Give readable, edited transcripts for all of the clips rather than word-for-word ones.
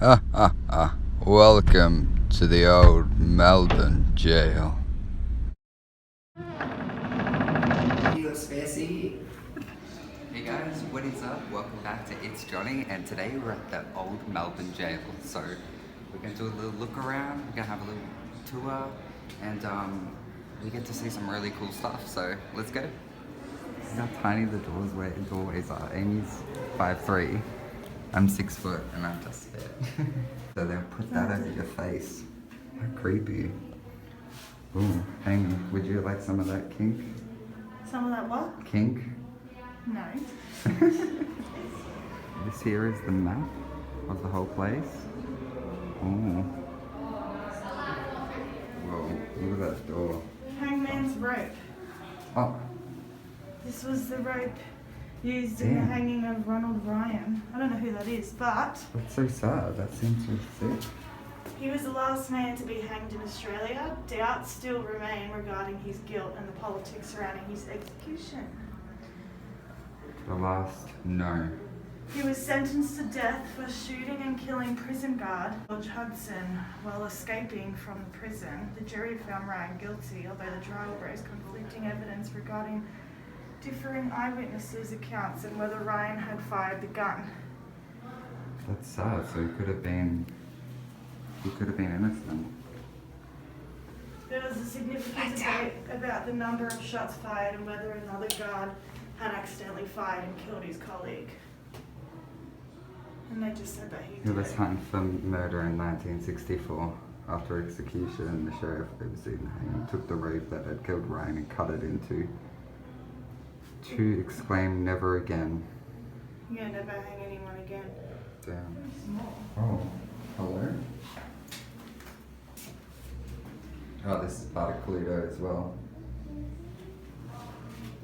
Welcome to the old Melbourne Gaol. Hey guys, what is up? Welcome back to It's Johnny, and today we're at the old Melbourne Gaol. So we're going to do a little look around, we're going to have a little tour, and we get to see some really cool stuff, so let's go. This is how tiny the doorways are. Amy's 5'3", I'm 6 foot, and I'm just there. So they'll put that over your face. How creepy. Ooh, Amy, would you like some of that kink? Some of that what? Kink? No. This here is the map of the whole place. Ooh. Whoa, look at that door. Hangman's rope. Oh. This was the rope used in the hanging of Ronald Ryan. I don't know who that is, but... That's so sad. That seems so sick. He was the last man to be hanged in Australia. Doubts still remain regarding his guilt and the politics surrounding his execution. The last? No. He was sentenced to death for shooting and killing prison guard George Hudson while escaping from the prison. The jury found Ryan guilty, although the trial raised conflicting evidence regarding differing eyewitnesses' accounts and whether Ryan had fired the gun. That's sad. So he could have been innocent. There was a significant debate about the number of shots fired and whether another guard had accidentally fired and killed his colleague. And they just said that he did. He was hung for murder in 1964. After execution, the sheriff overseeing the hanging took the rope that had killed Ryan and cut it into to exclaim, "Never again." Yeah, never hang anyone again. Damn. Small. Oh, hello? Oh, this is part of Cluedo as well.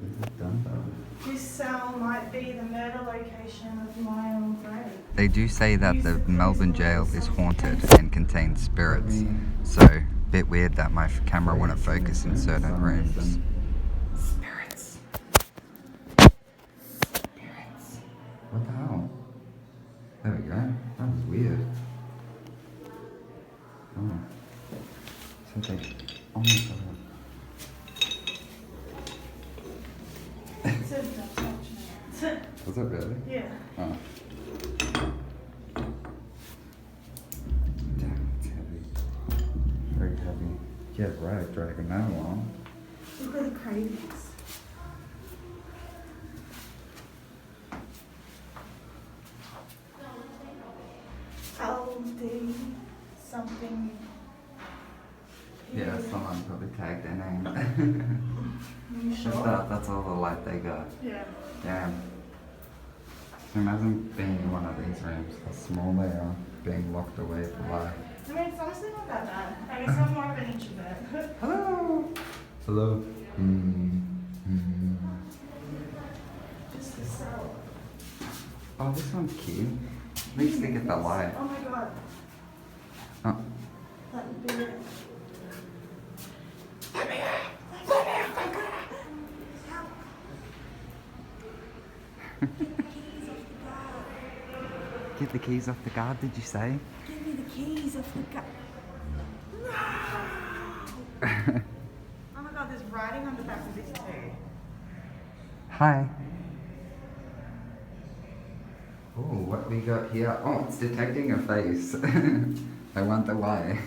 Is it done though? This cell might be the murder location of my old grave. They do say that the Melbourne Gaol is haunted and contains spirits. So, bit weird that my camera wouldn't focus in certain rooms. Spirits. Spirits. What the hell? There we go. That was weird. Oh. So they... Oh my god. It says don't touch me. Was it really? Yeah. Oh. Damn, it's heavy. Very heavy. Yeah, right, dragging that along. Look at the cravings. LD something. Yeah, someone probably tagged their name. You sure? That's all the light they got. Yeah. Damn. Imagine being in one of these rooms, how small they are, being locked away for life. I mean, it's honestly not that bad. I guess I'm more of an introvert. Hello! Hello? Just the cell. Oh, this one's cute. At least they get the light. Oh my god. Oh. That would be it. Get the keys off the guard, did you say? Give me the keys off the guard. No! Oh my god, there's writing on the back of this too. Hi. Oh, what we got here? Oh, it's detecting a face. I wonder why.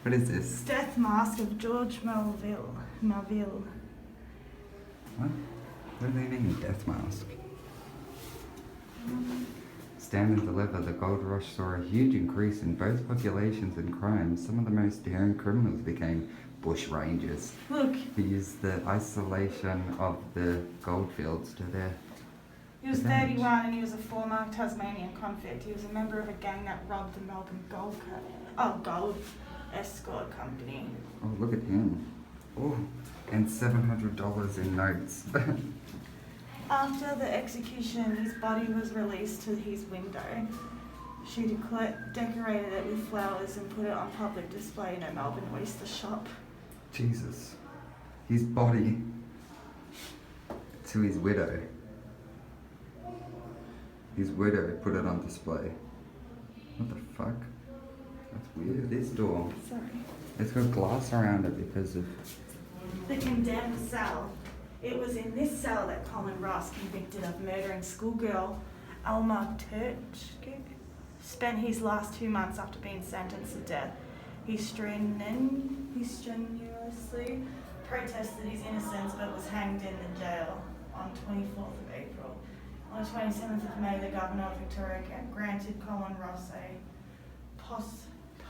What is this? Death mask of George Melville. What? What do they mean, death mask? Stand and deliver. The gold rush saw a huge increase in both populations and crime. Some of the most daring criminals became bush rangers. Look. Who used the isolation of the goldfields to their He was advantage. 31 and he was a former Tasmanian convict. He was a member of a gang that robbed the Melbourne Gold Escort Company. Oh, look at him. Oh, and $700 in notes. After the execution, his body was released to his window. She decorated it with flowers and put it on public display in a Melbourne oyster shop. Jesus. His body to his widow. His widow put it on display. What the fuck? you. This door. Sorry. It's got glass around it because of... The condemned cell. It was in this cell that Colin Ross, convicted of murdering schoolgirl Alma Turchik, spent his last 2 months after being sentenced to death. He strenuously protested his innocence but was hanged in the jail on 24th of April. On the 27th of May, the Governor of Victoria granted Colin Ross a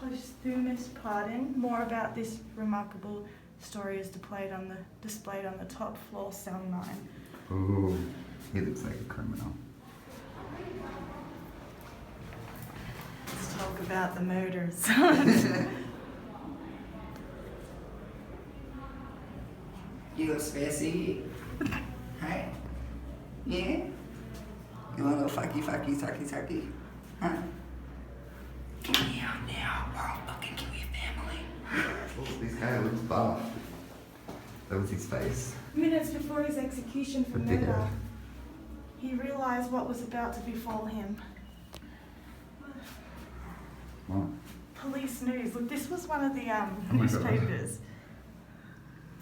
posthumous pardon. More about this remarkable story is displayed on the top floor, cell 9. Ooh, he looks like a criminal. Let's talk about the murders. You got a spare CD? Hey? Yeah? You want a little fucky, sucky? Huh? Get me out now, or I'll fucking kill your family. Oh, this guy looks buff. That was his face. Minutes before his execution for The murder, dead. he realised what was about to befall him. What? Police news. Look, this was one of the my God. newspapers.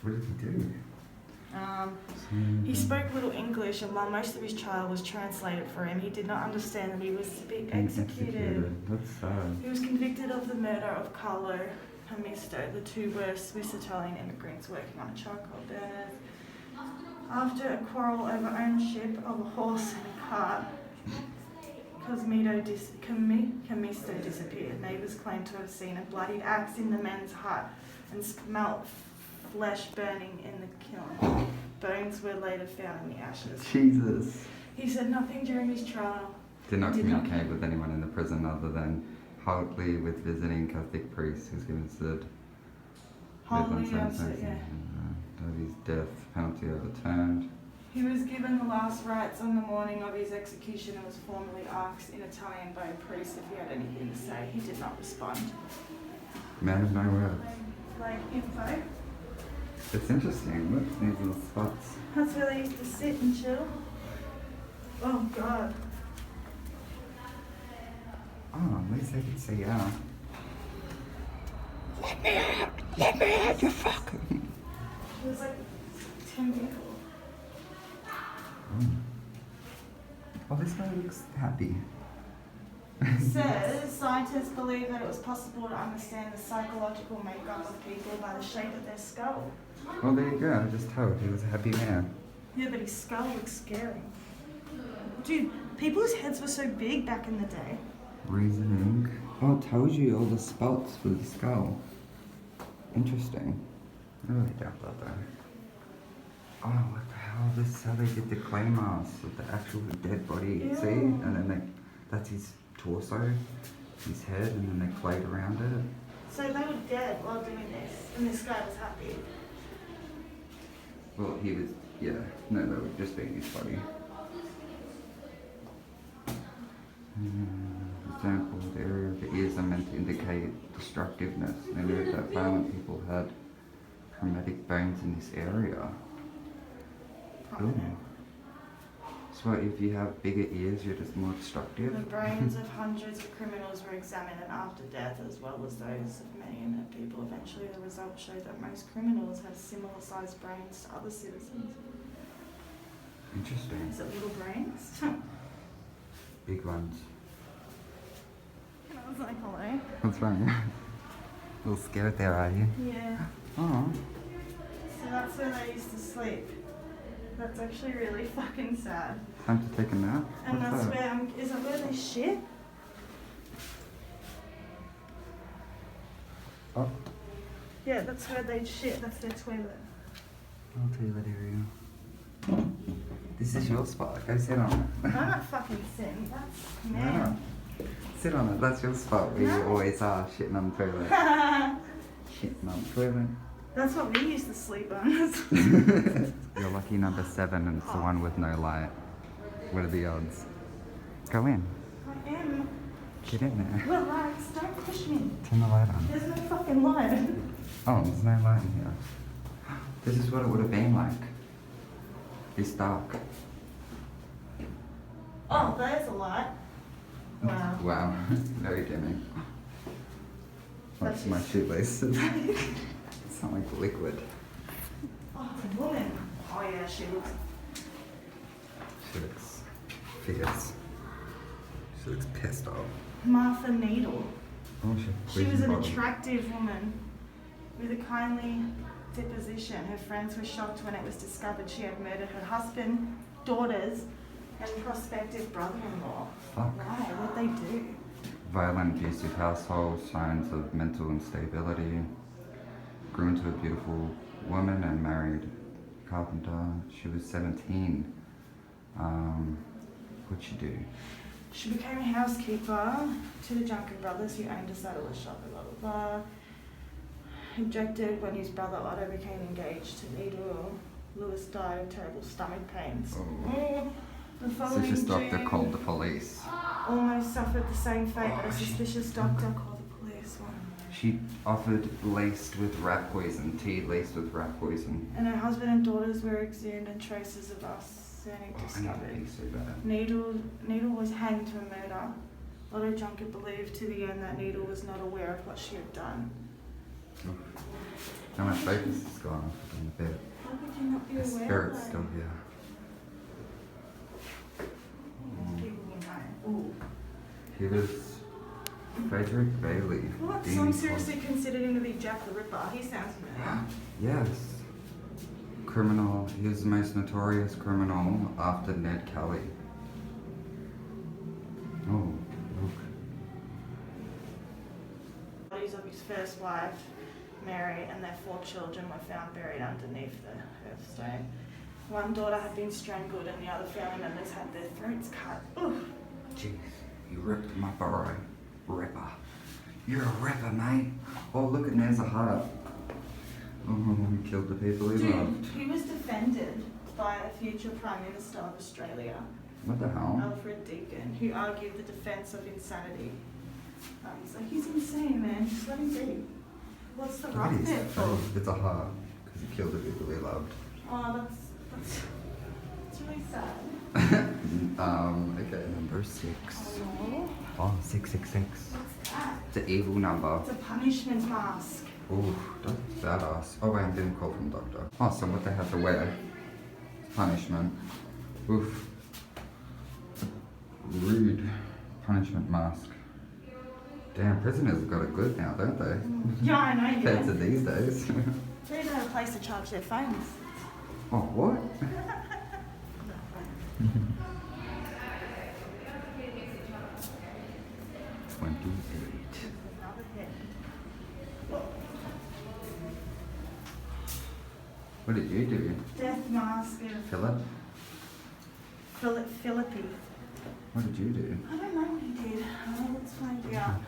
What did he do? He spoke little English, and while most of his trial was translated for him, he did not understand that he was to be executed. That's sad. He was convicted of the murder of Carlo Hamisto, the two worst Swiss Italian immigrants working on a charcoal burners. After a quarrel over ownership of a horse and a cart, Camisto disappeared. Neighbours claimed to have seen a bloodied axe in the men's hut and smelt flesh burning in the kiln. Bones were later found in the ashes. Jesus. He said nothing during his trial. Did not communicate with anyone in the prison other than Hartley with visiting Catholic priests who's considered Hartley, yeah. That his death penalty overturned. He was given the last rites on the morning of his execution and was formally asked in Italian by a priest if he had anything to say. He did not respond. Man of no words. Like info. It's interesting. Look, these little spots. That's where they used to sit and chill. Oh God. Oh, at least I can say out. Let me out! Let me out, you fucking... It was like 10 people. Oh, this guy looks happy. It says scientists believe that it was possible to understand the psychological makeup of people by the shape of their skull. Well, there you go. I just told he was a happy man. Yeah, but his skull looks scary. Dude, people's heads were so big back in the day. Reasoning. Oh, it tells you all the spots for the skull. Interesting. I really doubt that though. Oh, what the hell? This is how they did the clay mask with the actual dead body. Ew. See? And then that's his torso, his head, and then they clayed around it. So they were dead while doing this, and this guy was happy. Well, he was, yeah. No, that would just be his body. Example, the area of the ears are meant to indicate destructiveness. They noted that violent people had chromatic bones in this area. Ooh. So if you have bigger ears, you're just more destructive? The brains of hundreds of criminals were examined after death, as well as those of many innocent people. Eventually, the results showed that most criminals had similar sized brains to other citizens. Interesting. Is it little brains? Big ones. I was like, hello. What's wrong? A little scared there, are you? Yeah. Oh. So that's where they used to sleep. That's actually really fucking sad. Time to take a nap? And What's that's that? where, is that where they shit? Oh. Yeah, that's where they shit. That's their toilet. I'll tell you that area. This is your spot. Go sit on it. I'm not fucking sitting. That's No. man. Sit on it. That's your spot where you No. always are shitting on the toilet. Shitting on the toilet. That's what we used to sleep on. You're lucky number 7 and it's the one with no light. What are the odds? Go in. I am. Get in there. Well, lights, don't push me. Turn the light on. There's no fucking light. Oh, there's no light in here. This is what it would have been like. It's dark. Oh, there's a light. Wow. Wow. Very dimming. That's my shoelaces. It's not like liquid. Oh, it's a woman. Oh yeah, she looks fierce. She looks pissed off. Martha Needle. Oh, She was an attractive woman with a kindly disposition. Her friends were shocked when it was discovered she had murdered her husband, daughters, and prospective brother-in-law. Fuck. Why? What'd they do? Violent, abusive household, signs of mental instability. Grew into a beautiful woman and married a carpenter. She was 17. What'd she do? She became a housekeeper to the Junker brothers who owned a saddler's shop, blah blah blah. Objected when his brother Otto became engaged to Needle. Lewis died of terrible stomach pains. Oh. The following Suspicious doctor June, called the police. almost suffered the same fate, but a suspicious doctor called the police. She offered laced with rat poison, tea laced with rat poison. And her husband and daughters were exhumed and traces of arsenic I need discovered. to pee so bad. Needle was hanged for murder. Otto Junker believed to the end that Needle was not aware of what she had done. Now my focus is gone off in the bed. How could you not be The aware? spirit's though? still here. People you know. Ooh. He was Frederick Bailey. What? Dean Some Col- seriously considered him to be Jack the Ripper. He sounds familiar. Yes. Criminal. He was the most notorious criminal after Ned Kelly. Oh, look. Bodies of his first wife, Mary, and their 4 children were found buried underneath the hearthstone. One daughter had been strangled and the other family members had their throats cut. Oof. Jeez, you ripped my burrow. Ripper. You're a ripper, mate. Oh, look, and there's a heart. Oh, he killed the people he loved. Dude, he was defended by a future Prime Minister of Australia, What the hell? Alfred Deakin, who argued the defence of insanity. He's like, he's insane, man. Just let him be. What's the Look at rough his bit for? face. It's a heart, because he killed the people he loved. Oh, that's really sad. Okay, number 6. Oh, Oh, 666. what's that? It's an evil number. It's a punishment mask. Ooh, that's badass. Oh wait, I'm getting a call from the doctor. Oh, so what they have to wear? Punishment. Oof. Rude. Punishment mask. Damn, prisoners have got it good now, don't they? Yeah, I know. Compared to Yeah. these days. They don't have a place to charge their phones. Oh, what? 28. Another hit. What did you do? Death mask of Philip? Philippi. What did you do? I don't know what he did. Let's find out.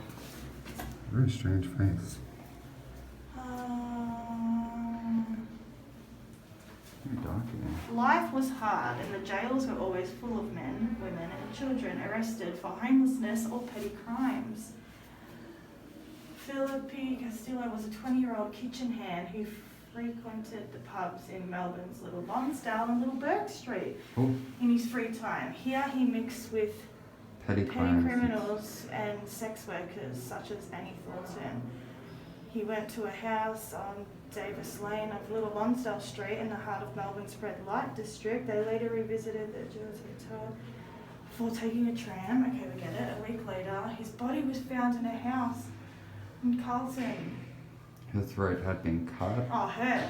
Very strange face. Very dark in Life was hard, and the jails were always full of men, women, and children arrested for homelessness or petty crimes. Philippi Castillo was a 20-year-old kitchen hand who frequented the pubs in Melbourne's Little Lonsdale and Little Bourke Street Oh, in his free time. Here he mixed with petty petty crimes. criminals and sex workers such as Annie Thornton. He went to a house on Davis Lane of Little Lonsdale Street in the heart of Melbourne's red light district. They later revisited the Jewels Hotel before taking a tram. Okay, we get it. A week later, his body was found in a house in Carlton. Her throat had been cut. Oh, her.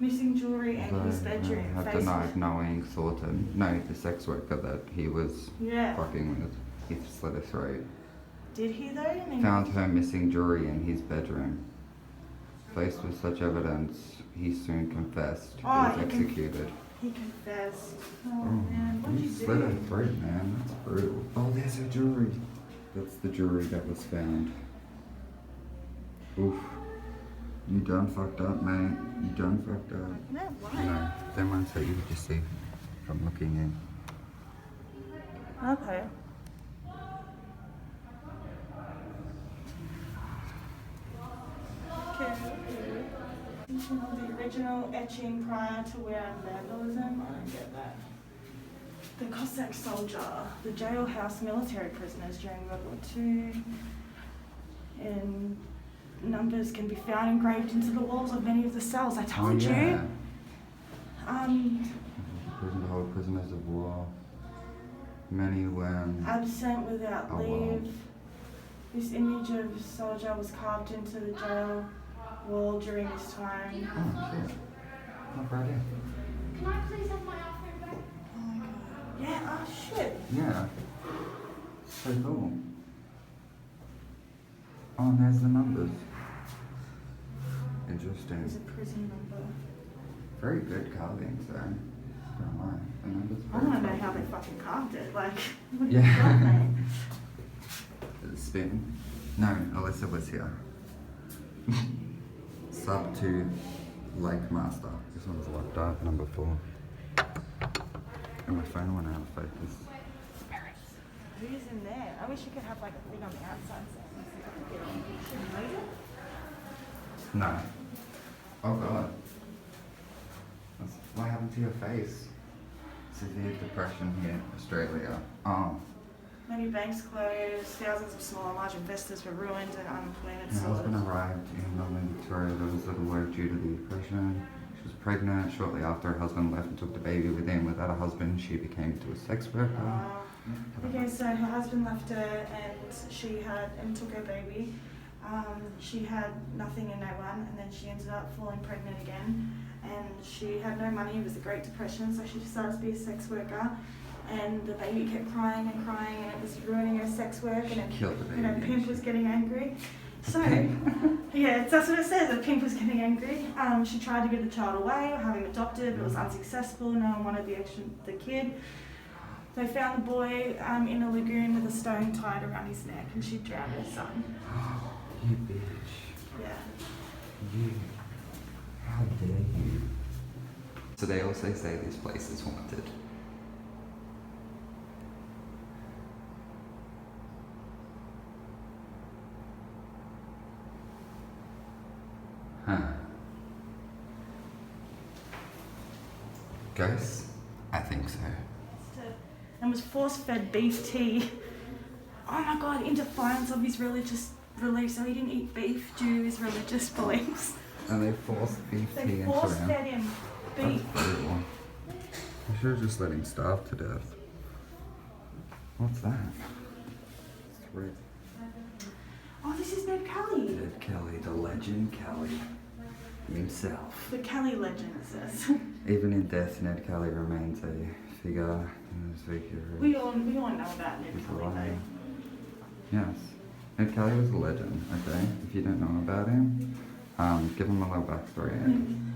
Missing jewellery and his bedroom. Have Face- denied knowing Thornton. No, the sex worker that he was Yeah. fucking with. He slit her throat. Did he though? I mean, Found her missing jewelry in his bedroom. Faced with such evidence, he soon confessed. Oh, He he was executed. he confessed. Oh, Oh, man, what did you you slit her do? throat, man. That's brutal. Oh, there's her jewelry. That's the jewelry that was found. Oof. You done fucked up, mate. You done fucked up. No, why? No, them ones that you could just see from looking in. Okay. The original etching prior to wear vandalism. I don't get that. The Cossack soldier, the jailhouse military prisoners during World War II. and numbers can be found engraved into the walls of many of the cells. I told yeah. you. Prison to hold prisoners of war. Many when Absent without Oh, leave. wow. This image of a soldier was carved into the jail wall during this time. Oh shit. Not right here. Can I please have my iPhone back? Oh my god. Yeah, oh shit. Yeah. So cool. Oh, and there's the numbers. There's Interesting. a prison number. Very good carvings though. Don't lie. The numbers I very want to know good. how they fucking carved it. Like, what Yeah. you got, mate? The spin. No, Alyssa was here. Sub to Lake Master. This one's locked up, number 4. And my phone went out of focus. Who's in there? I wish you could have like a thing on the outside saying so I could get on. Should we move it? No. Oh god. What happened to your face? Severe depression here, Australia. Oh. Many banks closed, thousands of small and large investors were ruined, and unemployment Her husband soared. arrived in Melbourne, Victoria. There was little work due to the depression. She was pregnant. Shortly after, her husband left and took the baby with him. Without a husband, she became a sex worker. Okay, so her husband left her, and she had and took her baby. She had nothing and no one, and then she ended up falling pregnant again. And she had no money. It was the Great Depression, so she decided to be a sex worker. And the baby kept crying and crying, and it was ruining her sex work. And her, Killed the baby. and her pimp was getting angry. So, Pimp? yeah, that's what it says. The pimp was getting angry. She tried to give the child away or have him adopted, but it was unsuccessful. No one wanted the kid. They found the boy in a lagoon with a stone tied around his neck, and she drowned her son. You bitch. Yeah. You. How dare you? So they also say this place is haunted. Huh. Ghosts? I think so. And was force-fed beef tea. Oh my god, in defiance of his religious beliefs. So he didn't eat beef due to his religious beliefs. And they forced beef tea They into him. force-fed him beef. That's brutal. I should have just let him starve to death. What's that? It's red. Oh, this is Ned Kelly. Ned Kelly, the legend Kelly himself. The Kelly legend, it says. Even in death, Ned Kelly remains a figure in his figure. We all know about Ned He's Kelly, alive. though. Yes. Ned Kelly was a legend, okay? If you don't know about him, give him a little backstory.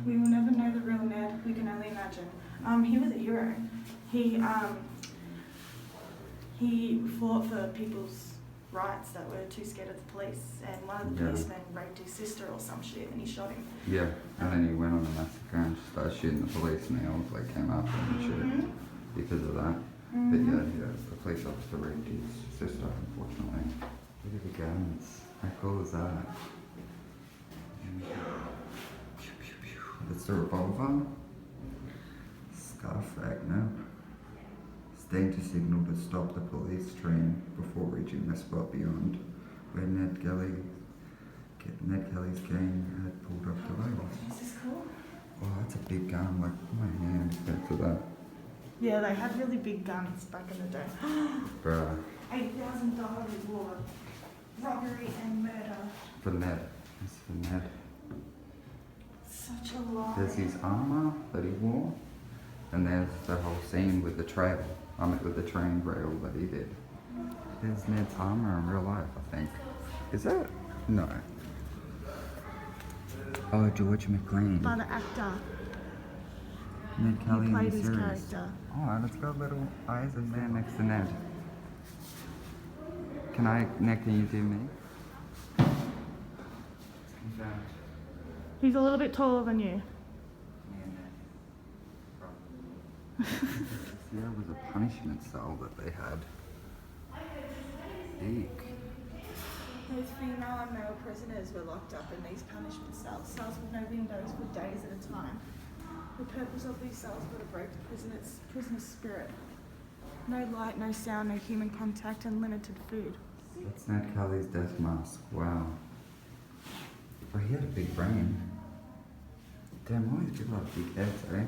We will never know the real Ned. We can only imagine. He was a hero. He fought for people's rights that were too scared of the police, and one of the Yeah. policemen raped his sister or some shit, and he shot him. Yeah, and then he went on a massacre and started shooting the police, and they all like came after him and shit because of that. But yeah, the police officer raped his sister, unfortunately. Look at the guns. How cool is that? That's the revolver. Scarf Ragnar. Danger signal to stop the police train before reaching the spot beyond where Ned Kelly's gang had pulled up to wait. Is this cool? Oh, that's a big gun, like my hand compared to that. Yeah, they had really big guns back in the day. Bruh. $8,000 reward. Robbery and murder. For Ned. It's for Ned. Such a lie. There's his armor that he wore, and there's the whole scene with the trail. With the train rail that he did. There's Ned's armor in real life, I think. Is that? No. Oh, George McLean. By the actor. Ned Kelly in played the his series. character. Oh, and it's got little eyes in there next to Ned. Ned, can you do me? He's a little bit taller than you. There was a punishment cell that they had. Eek. Those female and male prisoners were locked up in these punishment cells with no windows for days at a time. The purpose of these cells were to break the prisoner's spirit. No light, no sound, no human contact, and limited food. That's Ned Kelly's death mask. Wow. Oh, he had a big brain. Damn, all these people have big heads, eh?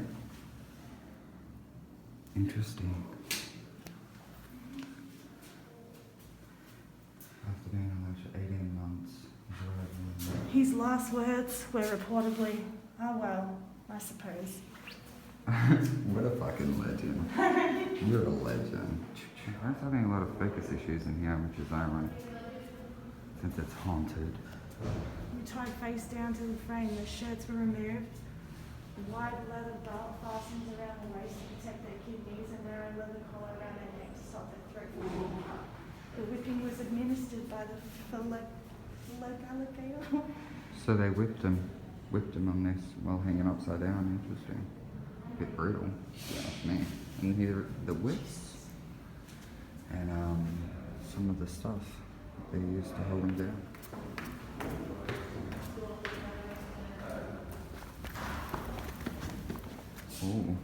Interesting. After being alive for 18 months. His last words were reportedly, "Oh well, I suppose." What a fucking legend. You're a legend. I'm having a lot of focus issues in here, which is ironic, since it's haunted. We tied face down to the frame. The shirts were removed. The wide leather belt fastened around the waist to protect their kidneys, and narrow leather collar around their neck to stop their throat from being cut. The whipping was administered by the alligator. So they whipped him on this while hanging upside down. Interesting. A bit brutal, if you ask me. And here the whips and some of the stuff they used to hold him down. Oh,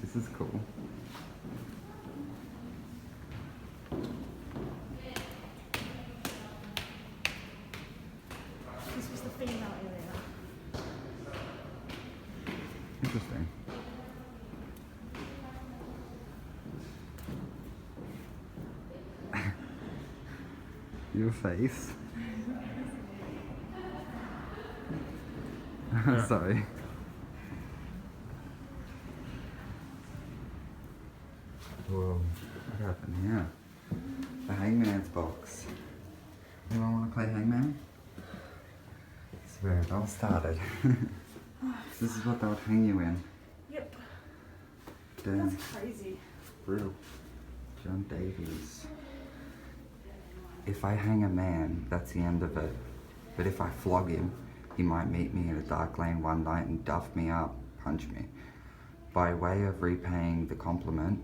this is cool. This was the female area. Interesting. Your face. Sorry. Whoa, what happened here? The hangman's box. Anyone want to play hangman? This is where it all started. This is what they would hang you in. Yep. Damn. That's crazy. Brutal. John Davies. If I hang a man, that's the end of it. But if I flog him, he might meet me in a dark lane one night and duff me up, punch me. By way of repaying the compliment,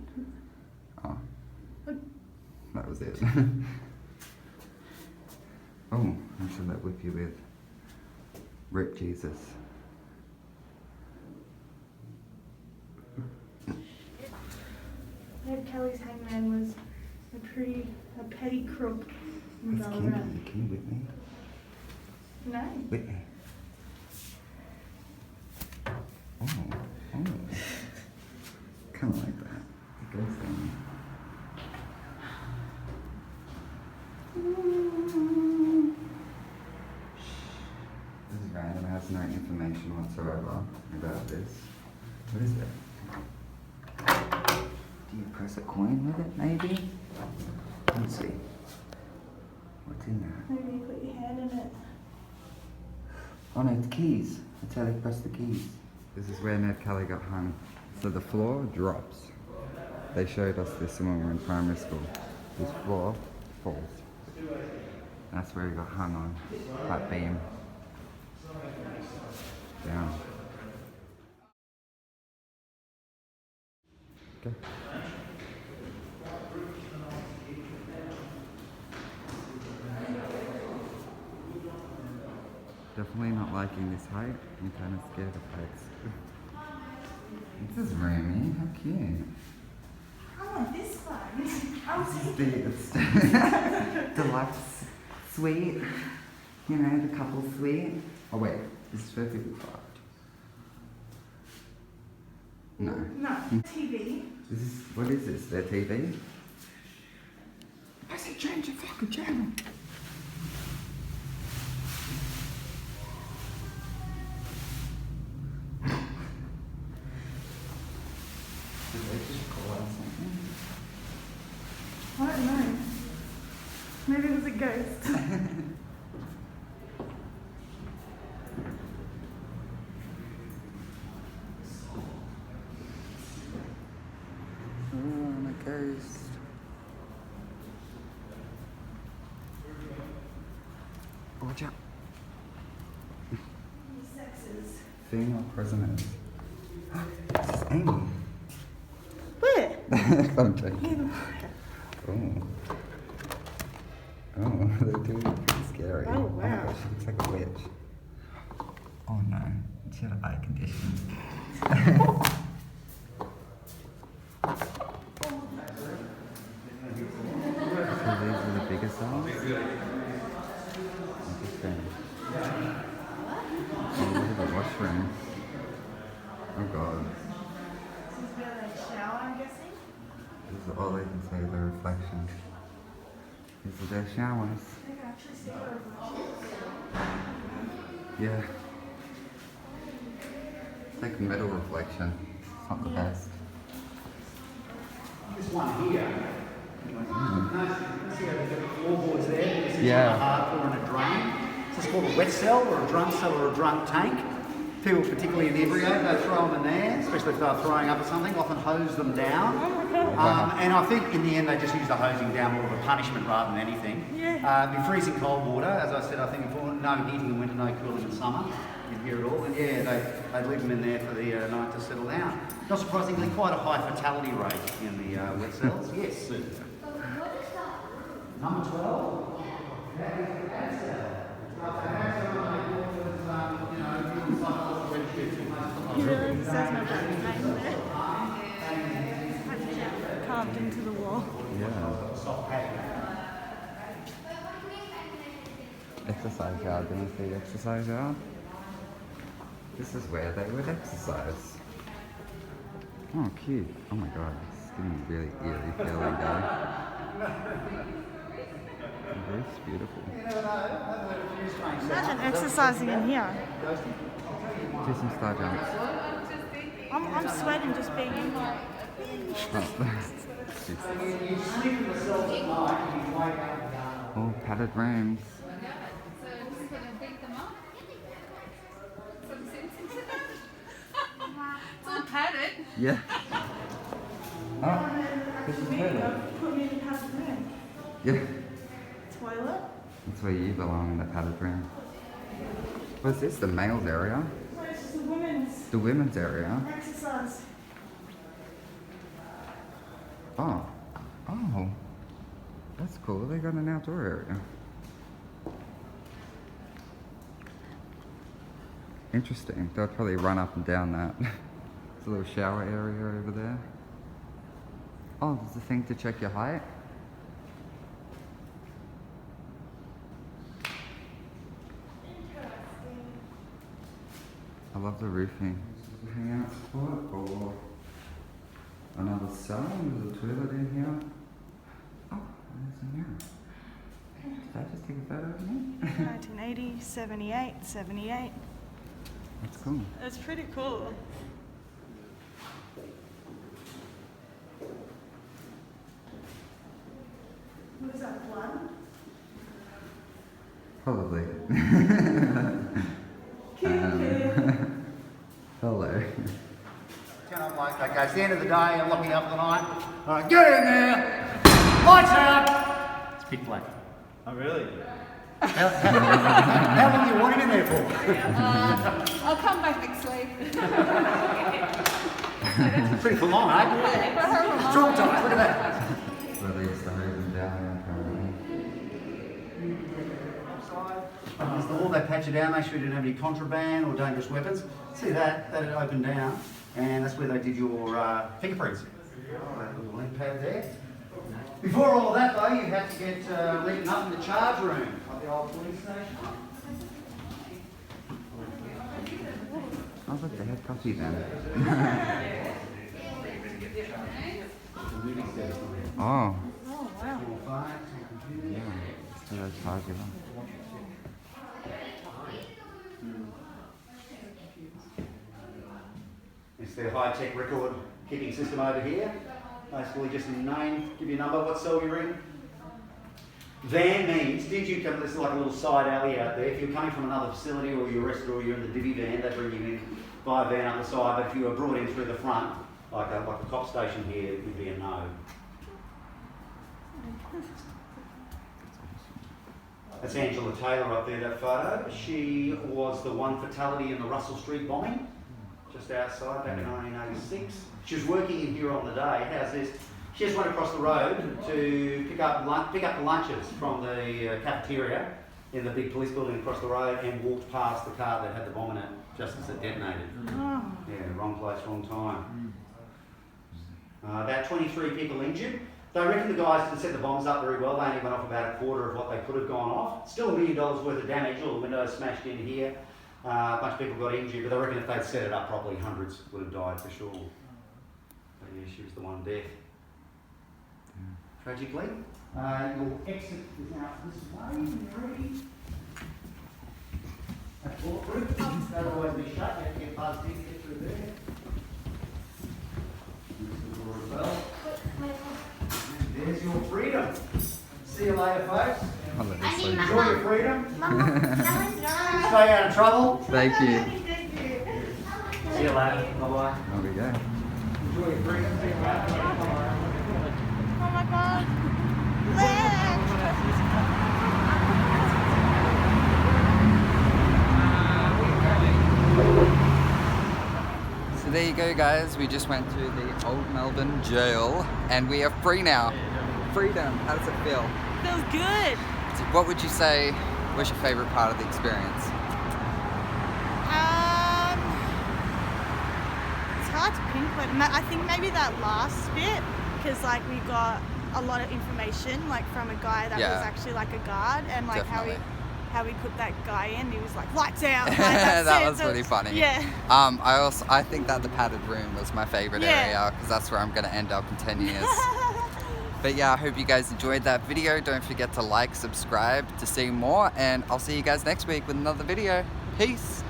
oh, that was it. Oh, I should let whip you with Rip Jesus. Ned Kelly's hangman was a petty crook. That's Kimberly. Can you whip me? No. Whip me. Oh, oh. Kind of like that. It goes down. This is random. It has no information whatsoever about this. What is it? Do you press a coin with it, maybe? Let's see. What's in there? Maybe you put your hand in it. Oh no, it's keys. That's how they press the keys. This is where Ned Kelly got hung. So the floor drops. They showed us this when we were in primary school. This floor falls. That's where he got hung on. That beam. Down. Okay. Definitely not liking this height. I'm kind of scared of heights. This is roomy. How cute. I want this one. I'll This take is the deluxe suite. You know, the couple suite. Oh wait, this is for people fucked. No. No. TV. This is, what is this? Their TV? I said change the fucking channel. Did they just call out something? I don't know. Maybe it was a ghost. Oh, and a ghost. Watch out. Sexes. Female prisoners. This is Amy. Where? I'm joking. Oh. Oh, they do look pretty scary. Oh, wow. my gosh, she looks like a witch. Oh no, she had eye conditions. So these are the bigger cells. Interesting. Oh, look at the washroom. Oh god. This is where they shower, I'm guessing. This is all I can see, the reflection. These are their showers. I think I actually see the reflection. Yeah. It's like metal reflection. It's not the best. This one here. See how they've got the floorboards there? This is Yeah. a hard floor and a drain. So it's called a wet cell or a drunk cell or a drunk tank. People, particularly inebriated, they throw them in there, especially if they're throwing up or something, often hose them down. And I think in the end they just use the hosing down more of a punishment rather than anything. Yeah. Be freezing cold water, as I said, I think before, no heating in winter, no cooling in summer. You hear it all. And yeah, they leave them in there for the night to settle down. Not surprisingly, quite a high fatality rate in the wet cells. Yes, Sue. Number 12. That is the bad cell. It says my dad's name there. Carved into the wall. Yeah. Soft padding. Exercise yard. Did you see the exercise yard? This is where they would exercise. Oh, cute. Oh my god, it's getting really eerie feeling though. It's beautiful. Imagine exercising in here. Do some star jumps. I'm sweating just being in here. Oh, padded rooms. It's all padded. Yeah. Oh, this is toilet. Put me in the padded room. Yeah. Toilet? That's where you belong, in the padded room. What's this? The male's area? No, it's just the women's The women's area? exercise. Oh. Oh. That's cool. They got an outdoor area. Interesting. They'll probably run up and down that. There's a little shower area over there. Oh, there's a thing to check your height. I love the roofing. Hang out spot or another cell. There's a toilet in here. Oh, there's a mirror. Did I just take a photo of me? 1980, 78, 78. That's cool. It's pretty cool. What is that, blood? Probably. Hello. Turn on light. Okay, it's the end of the day, I'm locking up for the night. Alright, get in there! Lights out! It's pitch black. Oh, really? How long do you want him in there for? I'll come back next week. Pretty full on, eh? Strong times, look at that. Where they used to hold them down apparently. There's the wall, they patch it down, make sure you didn't have any contraband or dangerous weapons. See that? That had opened down, and that's where they did your fingerprints. That little link pad there. Before all of that, though, you had to get written up in the charge room of the old police station. Oh, look, they had coffee then. Oh, Oh, wow. yeah. So they charge you up. It's their high-tech record keeping system over here. Basically just a name, give you a number, what cell you're in. Van means, did you come, this is like a little side alley out there. If you're coming from another facility or you're arrested or you're in the divvy van, they bring you in by a van up the side. But if you were brought in through the front, like a cop station here, it would be a no. That's Angela Taylor up there, that photo. She was the one fatality in the Russell Street bombing, just outside back in 1986. She was working in here on the day. How's this? She just went across the road to pick up the lunches from the cafeteria in the big police building across the road and walked past the car that had the bomb in it just as it detonated. Oh. Yeah, wrong place, wrong time. About 23 people injured. They reckon the guys didn't set the bombs up very well. They only went off about a quarter of what they could have gone off. Still $1 million worth of damage. All the windows smashed in here. A bunch of people got injured, but they reckon if they'd set it up properly, hundreds would have died for sure. But yeah, she was the one death. Tragically. Your exit is out this way. Ready? That's bulletproof. That'll always be shut. You have to get buzzed in, get through there. This door as well. There's your freedom. See you later, folks. Oh, that is I so need good. Enjoy your freedom. Mama, Stay out of trouble. Thank you. See you later. Bye-bye. There we go. Enjoy your freedom. See you later. Bye-bye. Oh my god. So there you go, guys. We just went to the old Melbourne Jail and we are free now. Freedom. How does it feel? Feels good. So what would you say was your favorite part of the experience? It's hard to pinpoint. I think maybe that last bit, because like we got a lot of information like from a guy that Yeah. was actually like a guard, and like Definitely. how we put that guy in. He was like lights out. Like, That that's it. was So really funny. Yeah. I think that the padded room was my favorite Yeah. area because that's where I'm going to end up in 10 years. But yeah, I hope you guys enjoyed that video. Don't forget to like, subscribe to see more, and I'll see you guys next week with another video. Peace.